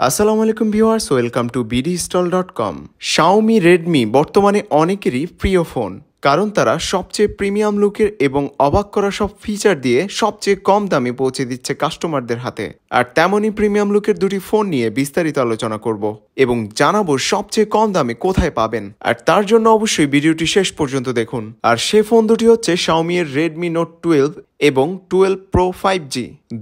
আসসালামু আলাইকুম viewers, welcome to bdstall.com। Xiaomi Redmi বর্তমানে অনেকেরই প্রিয় ফোন, কারণ তারা সবচেয়ে প্রিমিয়াম লুকের এবং অবাক করা সব ফিচার দিয়ে সবচেয়ে কম দামে পৌঁছে দিচ্ছে কাস্টমারদের হাতে। আর তেমনই প্রিমিয়াম লুকের দুটি ফোন নিয়ে বিস্তারিত আলোচনা করব এবং জানাবো সবচেয়ে কম দামে কোথায় পাবেন। আর তার জন্য অবশ্যই ভিডিওটি শেষ পর্যন্ত দেখুন। আর সে ফোন দুটি হচ্ছে Xiaomi এর Redmi Note 12 এবং 12 Pro 5G।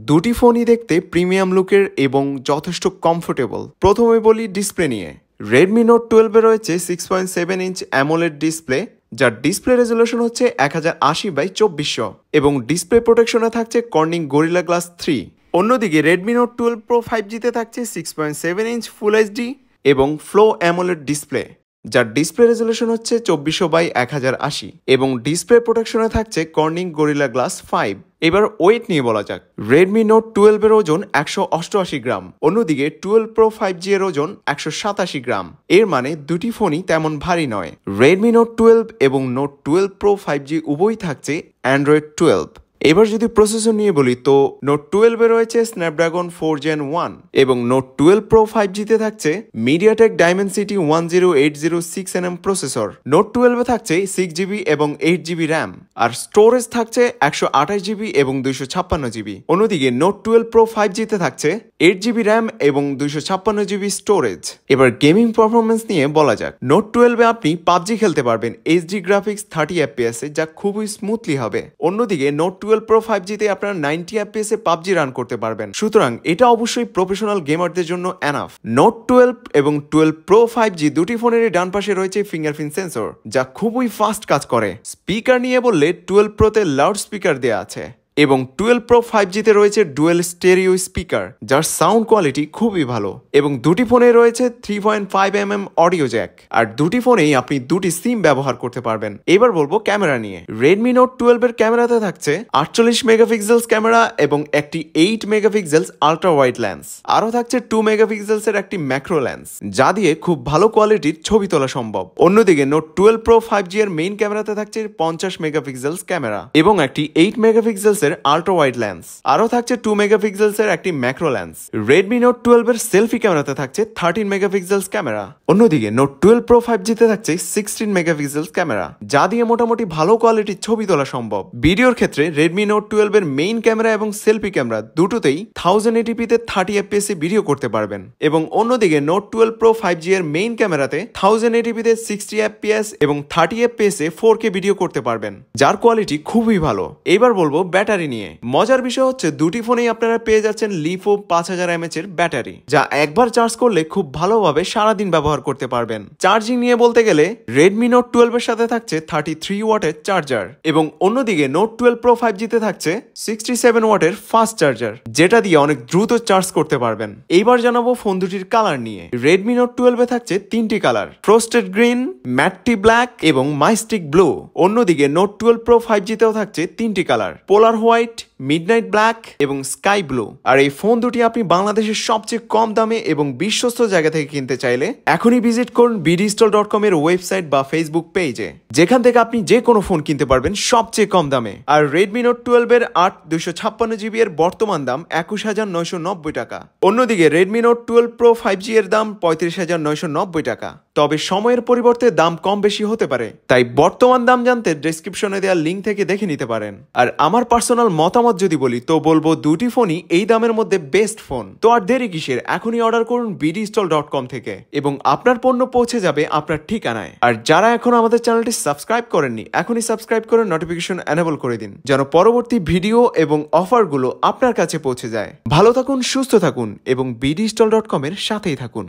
দুটি ফোনই দেখতে প্রিমিয়াম লুকের এবং যথেষ্ট কমফোর্টেবল। প্রথমে বলি ডিসপ্লে নিয়ে। Redmi Note 12 এ রয়েছে 6.7 ইঞ্চ AMOLED ডিসপ্লে, যার ডিসপ্লে রেজলিউশন হচ্ছে 1080x2400 এবং ডিসপ্লে প্রোটেকশনে থাকছে কর্নিং গরিলা গ্লাস 3। অন্যদিকে Redmi Note 12 Pro 5G তে থাকছে 6.7 ইঞ্চ ফুল এইচডি এবং ফ্লো AMOLED ডিসপ্লে, যার ডিসপ্লে রেজলিউশন হচ্ছে 2400x1080 এবং ডিসপ্লে প্রোটেকশনে থাকছে কর্নিং গরিলা গ্লাস 5। এবার ওয়েট নিয়ে বলা যাক। Redmi Note 12 এর ওজন 188 গ্রাম, অন্যদিকে 12 Pro 5G এর ওজন 187 গ্রাম। এর মানে দুটি ফোনই তেমন ভারী নয়। Redmi Note 12 এবং Note 12 Pro 5G উভয়ই থাকছে Android 12। এবার যদি প্রসেসর নিয়ে বলি তো Note 12 এ রয়েছে Snapdragon 4 Gen 1 এবং Note 12 Pro 5G তে থাকছে MediaTek Dimensity 10806nm processor. Note 12 এ থাকছে 6GB এবং 8GB RAM, আর স্টোরেজ থাকছে 128GB এবং 256GB। অন্যদিকে Note 12 Pro 5G তে থাকছে 8GB RAM এবং 256GB স্টোরেজ। এবার গেমিং পারফরমেন্স নিয়ে বলা যাক। Note 12 এ আপনি PUBG খেলতে পারবেন HD গ্রাফিক্স 30 FPS এ, যা খুবই স্মুথলি হবে। অন্যদিকে Note 12 Pro 5G তে আপনারা 90 FPS এ PUBG রান করতে পারবেন, সুতরাং এটা অবশ্যই প্রফেশনাল গেমারদের জন্য এনাফ। Note 12 এবং 12 Pro 5G দুটি ফোনেরই ডান পাশে রয়েছে ফিঙ্গারপ্রিন্ট সেন্সর, যা খুবই ফাস্ট কাজ করে। স্পিকার নিয়ে বললে 12 Pro তে লাউড স্পিকার দেয়া আছে এবং 12 Pro 5G তে রয়েছে ডুয়েল স্টেরিও স্পিকার, যার সাউন্ড কোয়ালিটি খুবই ভালো। এবং দুটি ফোনে রয়েছে 3.5mm অডিও জ্যাক, আর দুটি ফোনেই আপনি দুটি সিম ব্যবহার করতে পারবেন। এবার বলবো ক্যামেরা নিয়ে। Redmi Note 12 এর ক্যামেরাতে থাকছে 48 মেগাপিক্সেলস ক্যামেরা এবং একটি 8 মেগাপিক্সেলস আলট্রা ওয়াইড লেন্স। আরও থাকছে 2 মেগাপিক্সেলস এর একটি ম্যাক্রো লেন্স, যা দিয়ে খুব ভালো কোয়ালিটির ছবি তোলা সম্ভব। অন্যদিকে Note 12 Pro 5G এর মেইন ক্যামেরাতে থাকছে 50 মেগাপিক্সেলস ক্যামেরা এবং একটি 8 মেগাপিক্সেলস এর আলট্রা ওয়াইড লেন্স। আরও থাকছে 2 মেগাপিক্সেলস এর একটি ম্যাক্রো লেন্স। Redmi Note 12 এর সেলফি ক্যামেরাতে থাকছে 13 মেগাপিক্সেলস ক্যামেরা। অন্যদিকে Note 12 Pro 5G তে থাকছে 16 মেগাপিক্সেলস ক্যামেরা, যা দিয়ে মোটামুটি ভালো কোয়ালিটির ছবি তোলা সম্ভব। ভিডিওর ক্ষেত্রে Redmi Note 12 এর মেইন ক্যামেরা এবং সেলফি ক্যামেরা দুটোতেই 1080p তে 30 fps এ ভিডিও করতে পারবেন এবং অন্যদিকে Note 12 Pro 5G এর মেইন ক্যামেরাতে 1080p তে 60 fps এবং 30 fps এ 4K ভিডিও করতে পারবেন, যার কোয়ালিটি খুবই ভালো। এবার বলবো ব্যাটারি নিয়ে। মজার বিষয় হচ্ছে দুটি ফোনেই আপনারা পেয়ে যাচ্ছেন লিফো 5000 mAh এর ব্যাটারি, যা একবার চার্জ করলে খুব ভালোভাবে সারাদিন ব্যবহার করতে পারবেন। চার্জিং নিয়ে বলতে গেলে Redmi Note 12 এর সাথে থাকছে 33 ওয়াটের চার্জার এবং অন্যদিকে Note 12 Pro 5G তে থাকছে 67 ওয়াটের ফাস্ট চার্জার, যেটা দিয়ে অনেক দ্রুত চার্জ করতে পারবেন। এইবার জানাবো ফোন দুটির কালার নিয়ে। Redmi Note 12 এ থাকছে তিনটি কালার, ফ্রস্টেড গ্রিন, ম্যাটি ব্ল্যাক এবং মাইস্টিক ব্লু। অন্যদিকে Note 12 Pro 5G তেও থাকছে তিনটি কালার, পোলার হোয়াইট, মিডনাইট ব্ল্যাক এবং স্কাই ব্লু। আর এই ফোন দুটি আপনি বাংলাদেশের সবচেয়ে কম দামে এবং বিশ্বস্ত জায়গা থেকে কিনতে চাইলে এখনই ভিজিট করুন bdstall.com এর ওয়েবসাইট বা ফেসবুক পেজে, যেখান থেকে আপনি যে কোনো ফোন কিনতে পারবেন সবচেয়ে কম দামে। আর Redmi Note 12 এর 8 256GB এর বর্তমান দাম 21,990 টাকা। অন্যদিকে Redmi Note 12 Pro 5G এর দাম 35,990 টাকা। তবে সময়ের পরিবর্তে দাম কম বেশি হতে পারে, তাই বর্তমান দাম জানতে ডেসক্রিপশনে দেওয়া লিঙ্ক থেকে দেখে নিতে পারেন। আর আমার পার্সোনাল মতামত যদি বলি তো বলবো দুটি ফোনই এই দামের মধ্যে বেস্ট ফোন। তো আর দেরি কিসের, এখনই অর্ডার করুন bdstall.com থেকে এবং আপনার পণ্য পৌঁছে যাবে আপনার ঠিকানায়। আর যারা এখন আমাদের চ্যানেলটি সাবস্ক্রাইব করেননি, এখনই সাবস্ক্রাইব করে নোটিফিকেশন এনেবল করে দিন, যেন পরবর্তী ভিডিও এবং অফারগুলো আপনার কাছে পৌঁছে যায়। ভালো থাকুন, সুস্থ থাকুন এবং bdstall.com এর সাথেই থাকুন।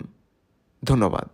ধন্যবাদ।